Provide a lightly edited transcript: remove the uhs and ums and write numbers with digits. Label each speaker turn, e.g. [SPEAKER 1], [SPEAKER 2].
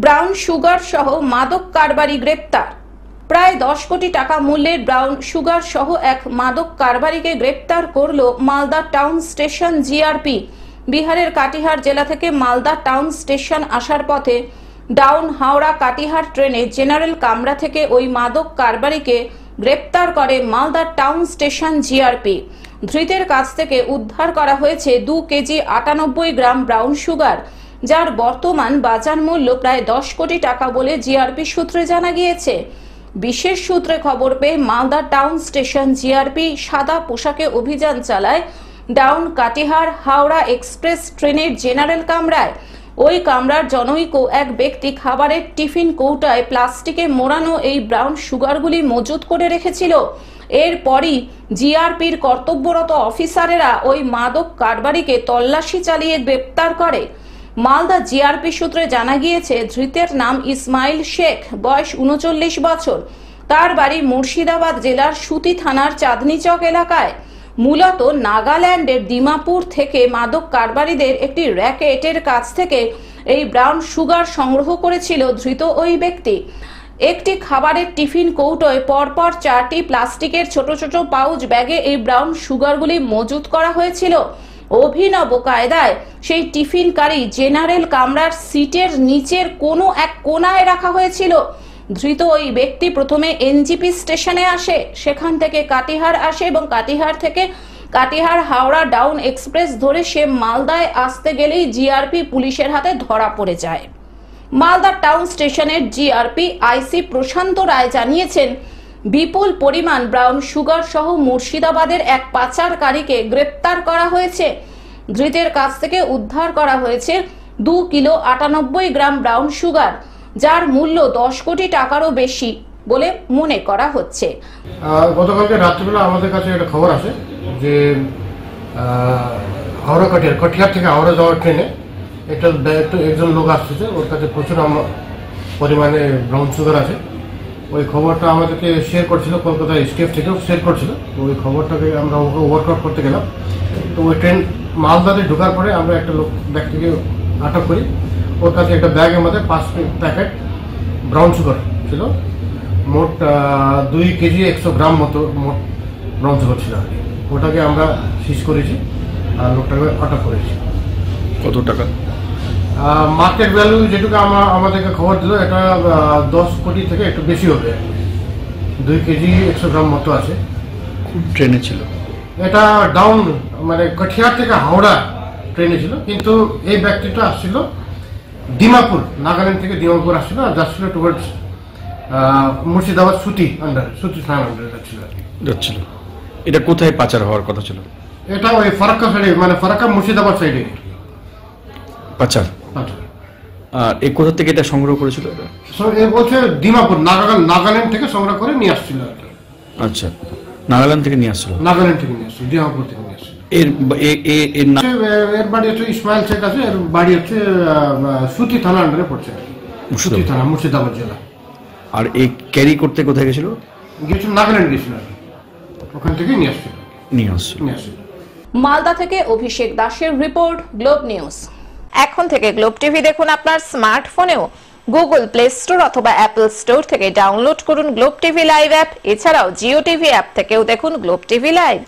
[SPEAKER 1] Brown sugar সহ মাদক কারবারি গ্রেপ্তার। প্রায় 10 কোটি টাকা মূল্যের ব্রাউন সুগার সহ এক মাদক কারবারিকে গ্রেপ্তার করল মালদা টাউন স্টেশন জিআরপি। বিহারের কাটিহার জেলা থেকে মালদা টাউন স্টেশন আসার পথে ডাউন হাওড়া কাটিহার ট্রেনে জেনারেল কামরা থেকে ওই মাদক কারবারিকে গ্রেপ্তার করে মালদা টাউন স্টেশন জিআরপি। ধৃতের কাছ থেকে উদ্ধার করা হয়েছে 2 কেজি 98 গ্রাম ব্রাউন সুগার, যার বর্তমান বাজার মূল্য প্রায় 10 কোটি টাকা বলে জিআরপি সূত্রে জানা গিয়েছে। বিশেষ সূত্রে খবর পেয়ে মালদা টাউন স্টেশন জিআরপি সাদা পোশাকে অভিযান চালায় ডাউন কাটিহার হাওড়া এক্সপ্রেস ট্রেনের জেনারেল কামরায়। ওই কামরার জনৈক এক ব্যক্তি খাবারের টিফিন কৌটায় প্লাস্টিকে মোড়ানো এই ব্রাউন সুগারগুলি মজুত করে রেখেছিল। এরপরই জিআরপির কর্তব্যরত অফিসারেরা ওই মাদক কারবারিকে তল্লাশি চালিয়ে গ্রেপ্তার করে। মালদা জিআরপি সূত্রে জানা গিয়েছে, ধৃতের নাম ইসমাইল শেখ, বয়স 39 বছর। তার বাড়ি মুর্শিদাবাদ জেলার সুতি থানার চাঁদনি চক এলাকায়। মূলত নাগাল্যান্ডের দিমাপুর থেকে মাদক কারবারিদের একটি র্যাকেটের কাছ থেকে এই ব্রাউন সুগার সংগ্রহ করেছিল ধৃত ওই ব্যক্তি। একটি খাবারের টিফিন কৌটোয় পরপর 4টি প্লাস্টিকের ছোট ছোট পাউচ ব্যাগে এই ব্রাউন সুগারগুলি মজুত করা হয়েছিল। অভিনব কায়দায় সেই টিফিন কারি জেনারেল কামরার সিটের নিচের কোনো এক কোনায় রাখা হয়েছিল। ধৃত ওই ব্যক্তি প্রথমে এনজিপি স্টেশনে আসে, সেখান থেকে কাটিহার আসে এবং কাটিহার থেকে কাটিহার হাওড়া ডাউন এক্সপ্রেস ধরে সে মালদায় আসতে গেলেই জিআরপি পুলিশের হাতে ধরা পড়ে যায়। মালদা টাউন স্টেশনের জিআরপি আইসি প্রশান্ত রায় জানিয়েছেন, বিপুল পরিমাণ ব্রাউন সুগার সহ মুর্শিদাবাদের এক পাচারকারীকে গ্রেপ্তার করা হয়েছে। ধৃতের কাছ থেকে উদ্ধার করা হয়েছে 2 কিলো 98 গ্রাম ব্রাউন সুগার, যার মূল্য 10 কোটি টাকারও বেশি বলে মনে করা হচ্ছে।
[SPEAKER 2] গতকালকে রাত্রিবেলা আমাদের কাছে একটা খবর আসে যে হাওড়া কাটিহার থেকে হাওড়া যাওয়ার ট্রেনে একজন লোক আসতেছে, ওর কাছে প্রচুর পরিমাণে ব্রাউন সুগার আছে। ওই খবরটা আমাদেরকে শেয়ার করছিল, কলকাতা স্টেট থেকেও শেয়ার করছিল। ওই খবরটাকে আমরা ওয়ার্কআউট করতে গেলাম। তো ওই ট্রেন মালদাতে ঢোকার পরে আমরা একটা ব্যক্তিকে আটক করি। ওর কাছে একটা ব্যাগের মধ্যে 5 প্যাকেট ব্রাউন সুগার ছিল। মোট 2 কেজি 100 গ্রাম মতো মোট ব্রাউন সুগার ছিল। ওটাকে আমরা সিজ করেছি আর লোকটাকে আটক করেছি।
[SPEAKER 3] কত টাকা?
[SPEAKER 2] মার্কেট ভ্যালু যেটুকু আমাদেরকে খবর দিল, এটা 10 কোটি থেকে একটু বেশি হবে। 2 কেজি 100 গ্রাম মতো আছে।
[SPEAKER 3] ট্রেনে ছিল
[SPEAKER 2] এটা ডাউন মানে কাটিহার থেকে হাওড়া ট্রেনে ছিল, কিন্তু এই ব্যক্তিটা আসছিল দিমাপুর, নাগাল্যান্ড থেকে দিমাপুর আসছিল আর যাচ্ছিল টুয়ার্ডস মুর্শিদাবাদ সুতি থানার আন্ডারে
[SPEAKER 3] যাচ্ছিল। এটা কোথায় পাচার হওয়ার কথা ছিল?
[SPEAKER 2] এটা ওই ফারাক্কা সাইডে, মানে ফারাক্কা মুর্শিদাবাদ সাইডে
[SPEAKER 3] পাচার। আর এই কোথা থেকে এটা সংগ্রহ করেছিল?
[SPEAKER 2] বলছে দিমাপুর, নাগাল্যান্ড থেকে সংগ্রহ করে নিয়ে আসছিল।
[SPEAKER 3] আচ্ছা, নাগাল্যান্ড থেকে নিয়ে আসছিল।
[SPEAKER 2] নাগাল্যান্ড থেকে নিয়ে আসছিল, দিমাপুর থেকে নিয়ে আসছিল। এর বাড়ি হচ্ছে ইসমাইল শেখ আছে, এর বাড়ি হচ্ছে সুতি থানা আন্ডারে পড়ছে, সুতি থানা, মুর্শিদাবাদ জেলা।
[SPEAKER 3] আর এই ক্যারি করতে কোথায় গেছিল?
[SPEAKER 2] নাগাল্যান্ড গেছিল, ওখান থেকে নিয়ে আসছিল।
[SPEAKER 1] মালদা থেকে অভিষেক দাসের রিপোর্ট, গ্লোব নিউজ। এখন থেকে গ্লোব টিভি দেখুন আপনার স্মার্টফোনেও। গুগল প্লে স্টোর অথবা অ্যাপল স্টোর থেকে ডাউনলোড করুন গ্লোব টিভি লাইভ অ্যাপ। এছাড়াও জিও টিভি অ্যাপ থেকেও দেখুন গ্লোব টিভি লাইভ।